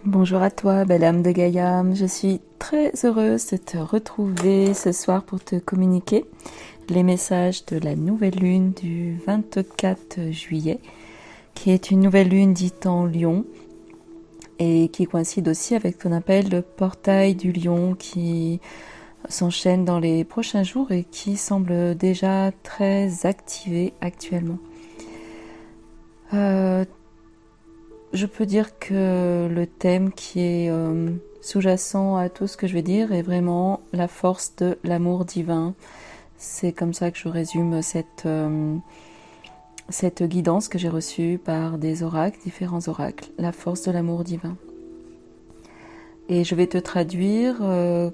Bonjour à toi, belle âme de Gaïa. Je suis très heureuse de te retrouver ce soir pour te communiquer les messages de la nouvelle lune du 24 juillet, qui est une nouvelle lune dite en Lion et qui coïncide aussi avec ce qu'on appelle le portail du Lion qui s'enchaîne dans les prochains jours et qui semble déjà très activé actuellement. Je peux dire que le thème qui est sous-jacent à tout ce que je vais dire est vraiment la force de l'amour divin. C'est comme ça que je résume cette guidance que j'ai reçue par des oracles, différents oracles, la force de l'amour divin. Et je vais te traduire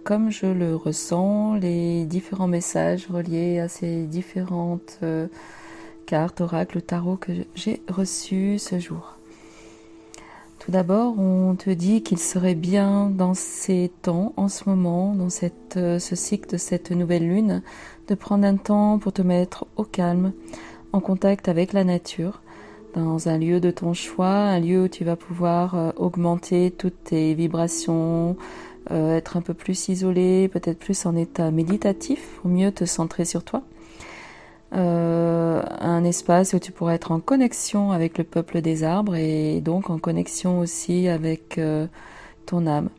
comme je le ressens, les différents messages reliés à ces différentes cartes, oracles, tarot que j'ai reçus ce jour. Tout d'abord, on te dit qu'il serait bien dans ces temps, en ce moment, dans ce cycle de cette nouvelle lune, de prendre un temps pour te mettre au calme, en contact avec la nature, dans un lieu de ton choix, un lieu où tu vas pouvoir augmenter toutes tes vibrations, être un peu plus isolé, peut-être plus en état méditatif, pour mieux te centrer sur toi. Un espace où tu pourras être en connexion avec le peuple des arbres et donc en connexion aussi avec ton âme,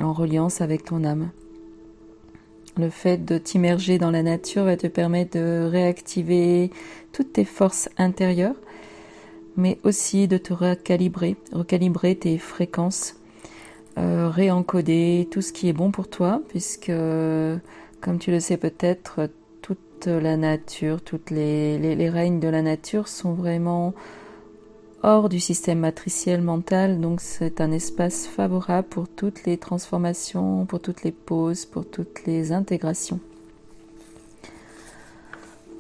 en reliance avec ton âme. Le fait de t'immerger dans la nature va te permettre de réactiver toutes tes forces intérieures, mais aussi de te recalibrer tes fréquences, réencoder tout ce qui est bon pour toi, puisque, comme tu le sais peut-être, toute la nature, toutes les règnes de la nature sont vraiment hors du système matriciel mental, donc c'est un espace favorable pour toutes les transformations, pour toutes les pauses, pour toutes les intégrations.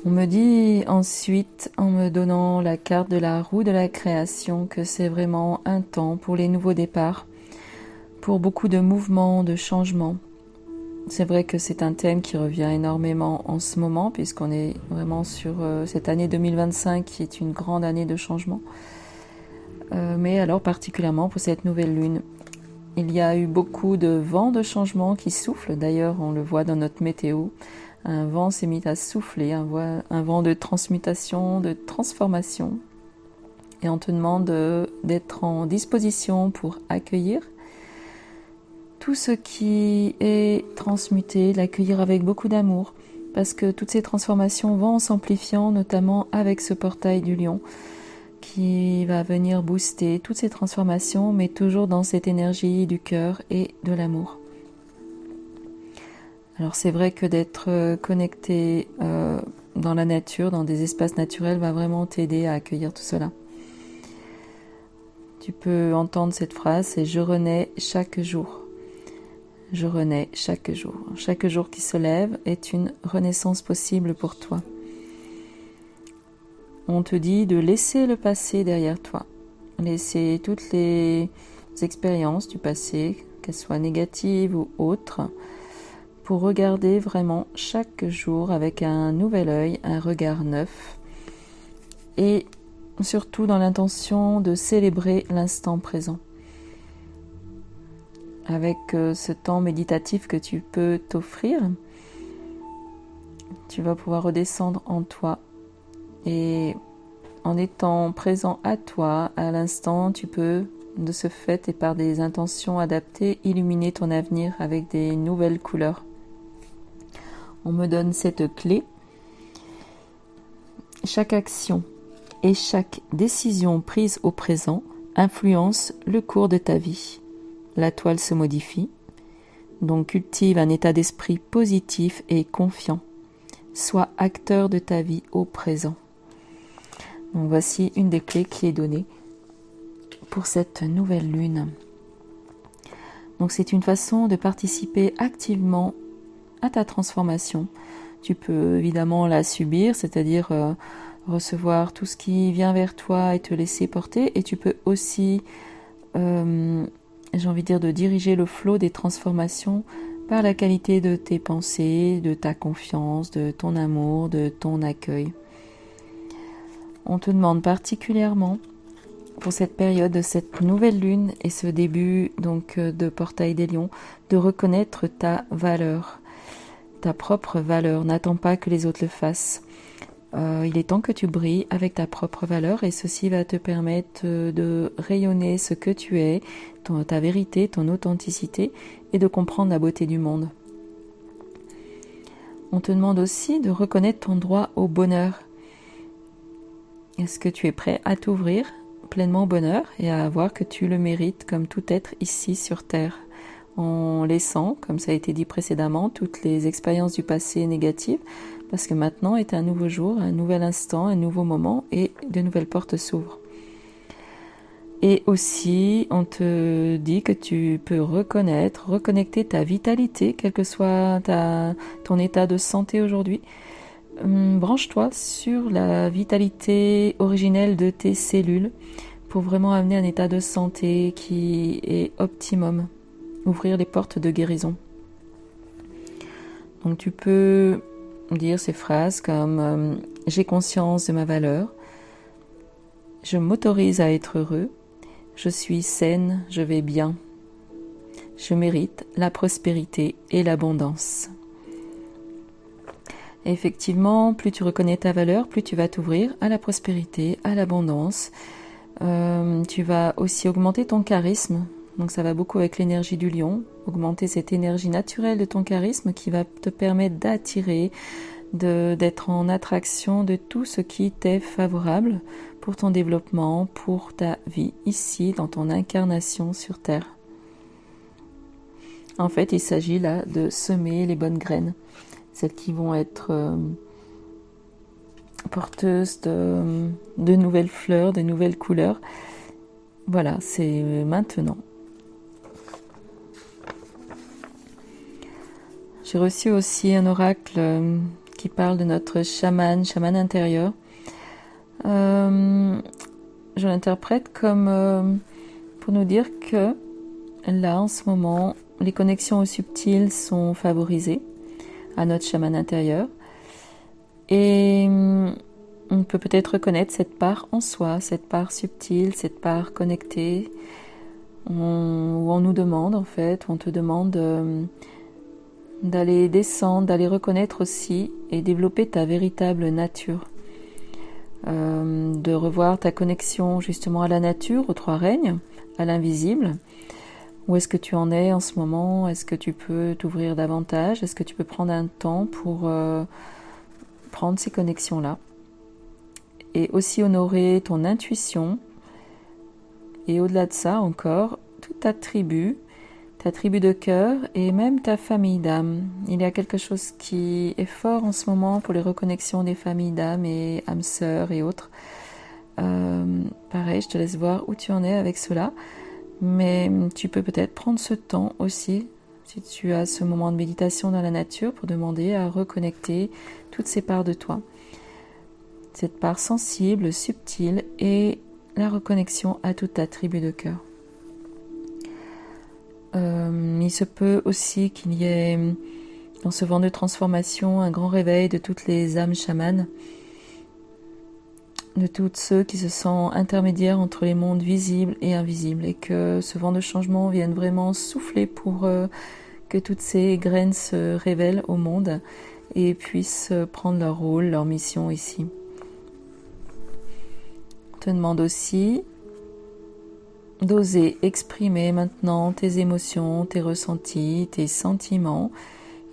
On me dit ensuite, en me donnant la carte de la roue de la création, que c'est vraiment un temps pour les nouveaux départs, pour beaucoup de mouvements, de changements. C'est vrai que c'est un thème qui revient énormément en ce moment, puisqu'on est vraiment sur cette année 2025 qui est une grande année de changement. Mais alors particulièrement pour cette nouvelle lune. Il y a eu beaucoup de vents de changement qui soufflent, d'ailleurs on le voit dans notre météo. Un vent s'est mis à souffler, un vent de transmutation, de transformation. Et on te demande d'être en disposition pour accueillir tout ce qui est transmuté, l'accueillir avec beaucoup d'amour, parce que toutes ces transformations vont en s'amplifiant, notamment avec ce portail du lion, qui va venir booster toutes ces transformations, mais toujours dans cette énergie du cœur et de l'amour. Alors c'est vrai que d'être connecté dans la nature, dans des espaces naturels, va vraiment t'aider à accueillir tout cela. Tu peux entendre cette phrase, c'est « Je renais chaque jour ». Je renais chaque jour. Chaque jour qui se lève est une renaissance possible pour toi. On te dit de laisser le passé derrière toi. Laisser toutes les expériences du passé, qu'elles soient négatives ou autres, pour regarder vraiment chaque jour avec un nouvel œil, un regard neuf. Et surtout dans l'intention de célébrer l'instant présent. Avec ce temps méditatif que tu peux t'offrir, tu vas pouvoir redescendre en toi et en étant présent à toi, à l'instant, tu peux de ce fait et par des intentions adaptées illuminer ton avenir avec des nouvelles couleurs. On me donne cette clé. Chaque action et chaque décision prise au présent influence le cours de ta vie. La toile se modifie, donc cultive un état d'esprit positif et confiant. Sois acteur de ta vie au présent. Donc voici une des clés qui est donnée pour cette nouvelle lune. Donc c'est une façon de participer activement à ta transformation. Tu peux évidemment la subir, c'est-à-dire recevoir tout ce qui vient vers toi et te laisser porter, et tu peux aussi j'ai envie de dire de diriger le flot des transformations par la qualité de tes pensées, de ta confiance, de ton amour, de ton accueil. On te demande particulièrement pour cette période de cette nouvelle lune et ce début donc de portail des lions, de reconnaître ta valeur, ta propre valeur. N'attends pas que les autres le fassent. Il est temps que tu brilles avec ta propre valeur et ceci va te permettre de rayonner ce que tu es, ta vérité, ton authenticité et de comprendre la beauté du monde. On te demande aussi de reconnaître ton droit au bonheur. Est-ce que tu es prêt à t'ouvrir pleinement au bonheur et à voir que tu le mérites comme tout être ici sur Terre, en laissant, comme ça a été dit précédemment, toutes les expériences du passé négatives, parce que maintenant est un nouveau jour, un nouvel instant, un nouveau moment et de nouvelles portes s'ouvrent. Et aussi, on te dit que tu peux reconnecter ta vitalité, quel que soit ton état de santé aujourd'hui. Branche-toi sur la vitalité originelle de tes cellules pour vraiment amener un état de santé qui est optimum. Ouvrir les portes de guérison. Donc tu peux dire ces phrases comme j'ai conscience de ma valeur, je m'autorise à être heureux, je suis saine, je vais bien, je mérite la prospérité et l'abondance. Et effectivement, plus tu reconnais ta valeur, plus tu vas t'ouvrir à la prospérité, à l'abondance. Tu vas aussi augmenter ton charisme. Donc ça va beaucoup avec l'énergie du lion, augmenter cette énergie naturelle de ton charisme qui va te permettre d'attirer, d'être en attraction de tout ce qui t'est favorable pour ton développement, pour ta vie ici, dans ton incarnation sur Terre. En fait, il s'agit là de semer les bonnes graines, celles qui vont être porteuses de nouvelles fleurs, de nouvelles couleurs. Voilà, c'est maintenant. J'ai reçu aussi un oracle qui parle de notre chaman intérieur. Je l'interprète comme pour nous dire que là, en ce moment, les connexions au subtil sont favorisées à notre chaman intérieur. Et on peut peut-être reconnaître cette part en soi, cette part subtile, cette part connectée, où on nous demande en fait, on te demande d'aller descendre, d'aller reconnaître aussi et développer ta véritable nature. De revoir ta connexion justement à la nature, aux trois règnes, à l'invisible. Où est-ce que tu en es en ce moment? Est-ce que tu peux t'ouvrir davantage? Est-ce que tu peux prendre un temps pour prendre ces connexions-là? Et aussi honorer ton intuition. Et au-delà de ça encore, toute ta tribu de cœur et même ta famille d'âme. Il y a quelque chose qui est fort en ce moment pour les reconnexions des familles d'âme et âmes sœurs et autres. Pareil, je te laisse voir où tu en es avec cela. Mais tu peux peut-être prendre ce temps aussi, si tu as ce moment de méditation dans la nature, pour demander à reconnecter toutes ces parts de toi. Cette part sensible, subtile et la reconnexion à toute ta tribu de cœur. Il se peut aussi qu'il y ait dans ce vent de transformation un grand réveil de toutes les âmes chamanes, de tous ceux qui se sentent intermédiaires entre les mondes visibles et invisibles, et que ce vent de changement vienne vraiment souffler pour que toutes ces graines se révèlent au monde et puissent prendre leur rôle, leur mission ici. On te demande aussi d'oser exprimer maintenant tes émotions, tes ressentis, tes sentiments.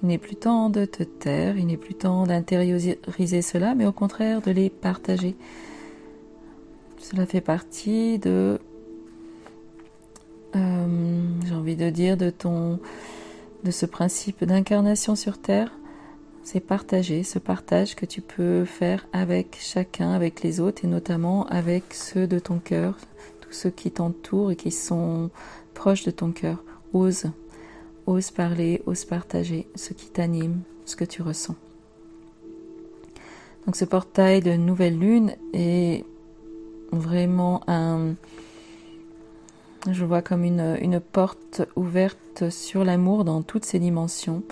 Il n'est plus temps de te taire, il n'est plus temps d'intérioriser cela, mais au contraire de les partager. Cela fait partie de, j'ai envie de dire, de ce principe d'incarnation sur Terre. C'est partager, ce partage que tu peux faire avec chacun, avec les autres et notamment avec ceux de ton cœur, tous ceux qui t'entourent et qui sont proches de ton cœur. Ose parler, ose partager ce qui t'anime, ce que tu ressens. Donc ce portail de nouvelle lune est vraiment je vois comme une porte ouverte sur l'amour dans toutes ses dimensions.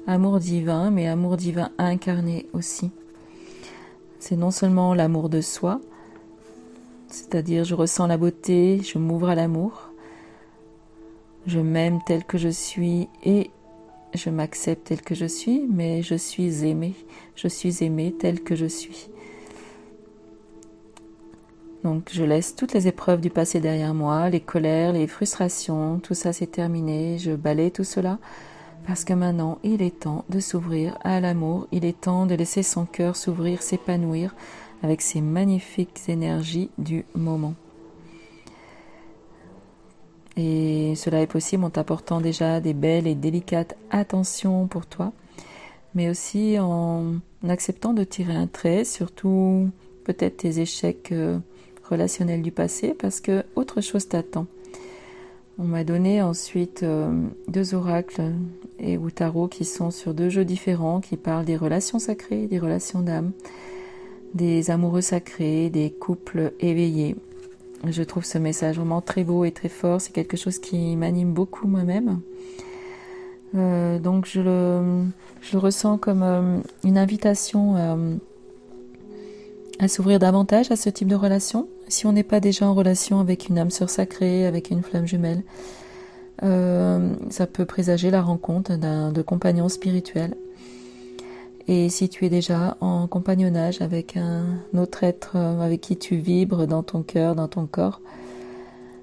Amour divin, mais amour divin incarné aussi. C'est non seulement l'amour de soi, c'est-à-dire je ressens la beauté, je m'ouvre à l'amour, je m'aime tel que je suis et je m'accepte tel que je suis, mais je suis aimée tel que je suis. Donc je laisse toutes les épreuves du passé derrière moi, les colères, les frustrations, tout ça c'est terminé, je balaye tout cela parce que maintenant il est temps de s'ouvrir à l'amour, il est temps de laisser son cœur s'ouvrir, s'épanouir avec ces magnifiques énergies du moment. Et cela est possible en t'apportant déjà des belles et délicates attentions pour toi, mais aussi en acceptant de tirer un trait, surtout peut-être tes échecs relationnels du passé, parce que autre chose t'attend. On m'a donné ensuite 2 oracles ou tarots qui sont sur 2 jeux différents, qui parlent des relations sacrées, des relations d'âme, des amoureux sacrés, des couples éveillés. Je trouve ce message vraiment très beau et très fort, c'est quelque chose qui m'anime beaucoup moi-même. Donc je le ressens comme une invitation à s'ouvrir davantage à ce type de relation. Si on n'est pas déjà en relation avec une âme sœur sacrée, avec une flamme jumelle, ça peut présager la rencontre de compagnons spirituels. Et si tu es déjà en compagnonnage avec un autre être avec qui tu vibres dans ton cœur, dans ton corps,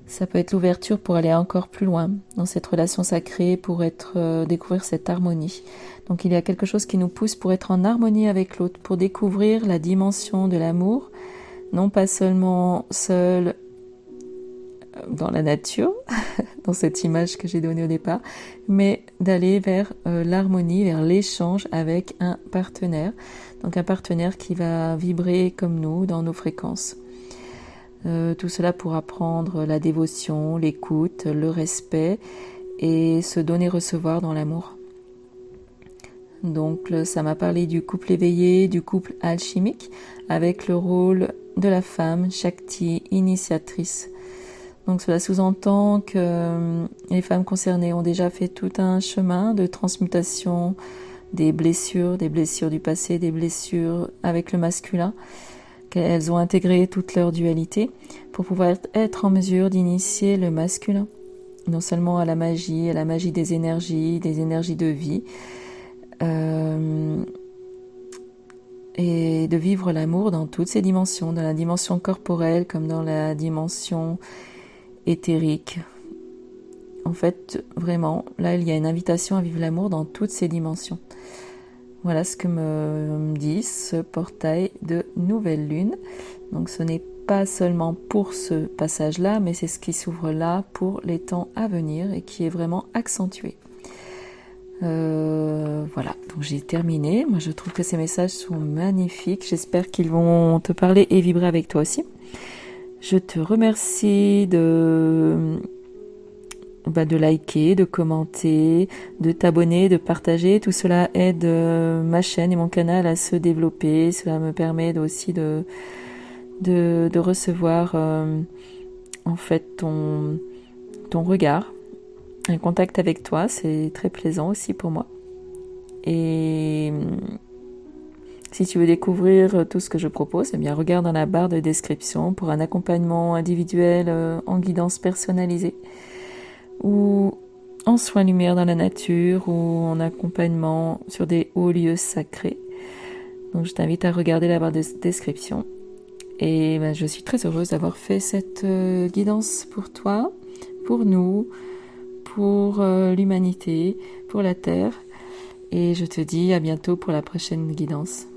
ça peut être l'ouverture pour aller encore plus loin dans cette relation sacrée, pour découvrir cette harmonie. Donc il y a quelque chose qui nous pousse pour être en harmonie avec l'autre, pour découvrir la dimension de l'amour, non pas seulement seul dans la nature, dans cette image que j'ai donnée au départ, mais d'aller vers l'harmonie, vers l'échange avec un partenaire. Donc un partenaire qui va vibrer comme nous dans nos fréquences. Tout cela pour apprendre la dévotion, l'écoute, le respect et se donner-recevoir dans l'amour. Donc ça m'a parlé du couple éveillé, du couple alchimique, avec le rôle de la femme Shakti, initiatrice. Donc cela sous-entend que les femmes concernées ont déjà fait tout un chemin de transmutation des blessures du passé, des blessures avec le masculin, qu'elles ont intégré toute leur dualité pour pouvoir être en mesure d'initier le masculin, non seulement à la magie des énergies de vie, et de vivre l'amour dans toutes ses dimensions, dans la dimension corporelle comme dans la dimension éthérique. En fait, vraiment, là, il y a une invitation à vivre l'amour dans toutes ses dimensions. Voilà ce que me dit ce portail de nouvelle lune. Donc ce n'est pas seulement pour ce passage-là, mais c'est ce qui s'ouvre là pour les temps à venir et qui est vraiment accentué. Voilà, donc j'ai terminé. Moi, je trouve que ces messages sont magnifiques. J'espère qu'ils vont te parler et vibrer avec toi aussi. Je te remercie de liker, de commenter, de t'abonner, de partager. Tout cela aide ma chaîne et mon canal à se développer. Cela me permet aussi de recevoir en fait ton regard, un contact avec toi. C'est très plaisant aussi pour moi. Et si tu veux découvrir tout ce que je propose, eh bien regarde dans la barre de description pour un accompagnement individuel en guidance personnalisée, ou en soins lumière dans la nature, ou en accompagnement sur des hauts lieux sacrés. Donc je t'invite à regarder la barre de description. Et je suis très heureuse d'avoir fait cette guidance pour toi, pour nous, pour l'humanité, pour la Terre. Et je te dis à bientôt pour la prochaine guidance.